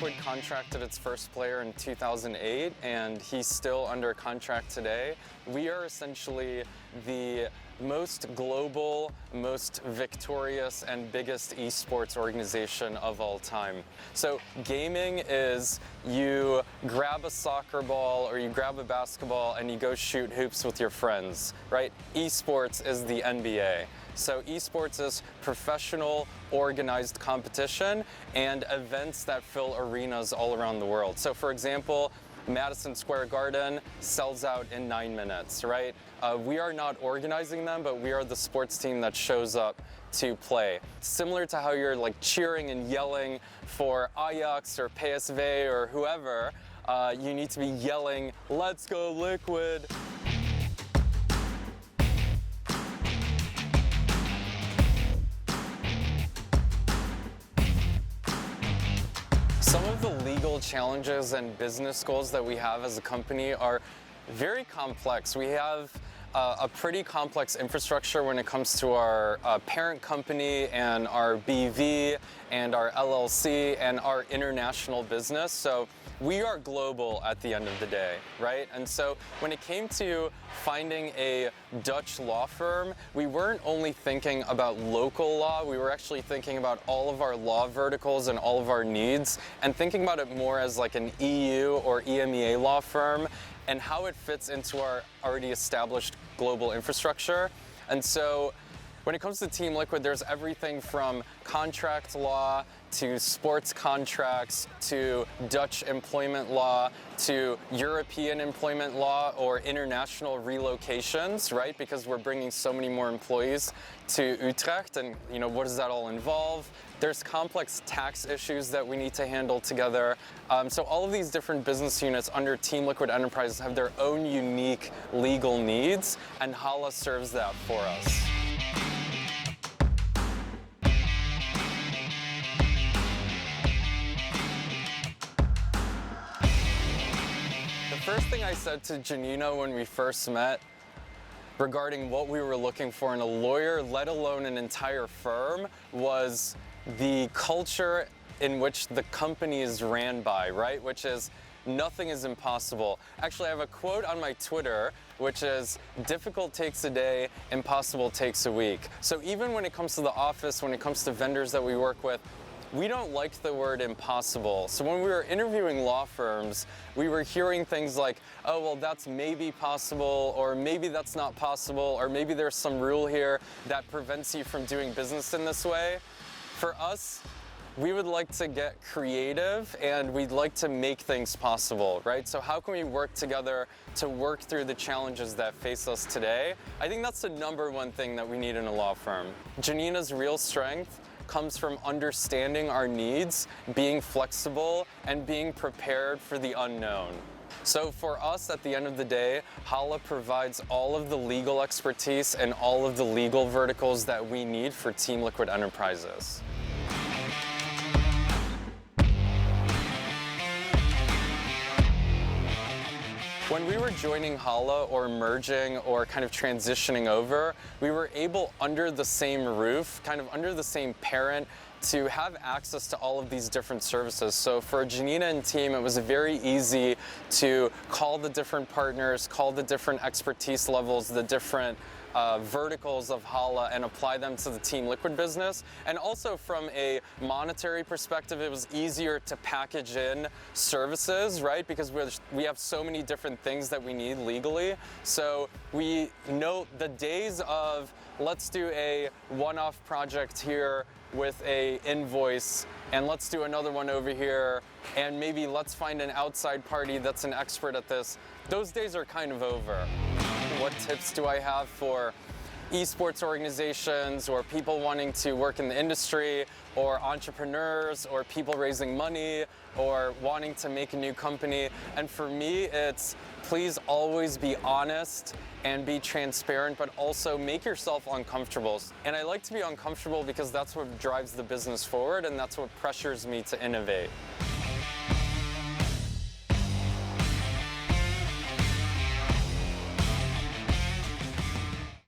Liquid contracted its first player in 2008, and he's still under contract today. We are essentially the most global, most victorious, and biggest esports organization of all time. So gaming is you grab a soccer ball or you grab a basketball and you go shoot hoops with your friends, right? Esports is the NBA. So esports is professional, organized competition and events that fill arenas all around the world. So for example, Madison Square Garden sells out in 9 minutes, right? We are not organizing them, but we are the sports team that shows up to play. Similar to how you're like cheering and yelling for Ajax or PSV or whoever, you need to be yelling, "Let's go Liquid!" Some of the legal challenges and business goals that we have as a company are very complex. We have a pretty complex infrastructure when it comes to our parent company and our BV and our LLC and our international business. So we are global at the end of the day, right? And so when it came to finding a Dutch law firm, we weren't only thinking about local law, we were actually thinking about all of our law verticals and all of our needs and thinking about it more as like an EU or EMEA law firm and how it fits into our already established global infrastructure. And so when it comes to Team Liquid, there's everything from contract law to sports contracts to Dutch employment law to European employment law or international relocations, right? Because we're bringing so many more employees to Utrecht, and what does that all involve? There's complex tax issues that we need to handle together. So all of these different business units under Team Liquid Enterprises have their own unique legal needs, and Holla serves that for us. The first thing I said to Janina when we first met regarding what we were looking for in a lawyer, let alone an entire firm, was the culture in which the company is ran by, right? Which is, nothing is impossible. Actually, I have a quote on my Twitter, which is, difficult takes a day, impossible takes a week. So even when it comes to the office, when it comes to vendors that we work with, we don't like the word impossible. So when we were interviewing law firms, we were hearing things like, oh, well, that's maybe possible, or maybe that's not possible, or maybe there's some rule here that prevents you from doing business in this way. For us, we would like to get creative and we'd like to make things possible, right? So how can we work together to work through the challenges that face us today? I think that's the #1 thing that we need in a law firm. Janina's real strength comes from understanding our needs, being flexible, and being prepared for the unknown. So for us, at the end of the day, Holla provides all of the legal expertise and all of the legal verticals that we need for Team Liquid Enterprises. When we were joining Holla or merging or kind of transitioning over, we were able, under the same roof, kind of under the same parent, to have access to all of these different services. So for Janina and team, it was very easy to call the different partners, call the different expertise levels, the different verticals of Holla, and apply them to the Team Liquid business. And also from a monetary perspective, it was easier to package in services, right? Because we have so many different things that we need legally. So we know the days of, let's do a one-off project here with a invoice, and let's do another one over here, and maybe let's find an outside party that's an expert at this. Those days are kind of over. What tips do I have for esports organizations or people wanting to work in the industry or entrepreneurs or people raising money or wanting to make a new company? And for me, it's please always be honest and be transparent, but also make yourself uncomfortable. And I like to be uncomfortable because that's what drives the business forward and that's what pressures me to innovate.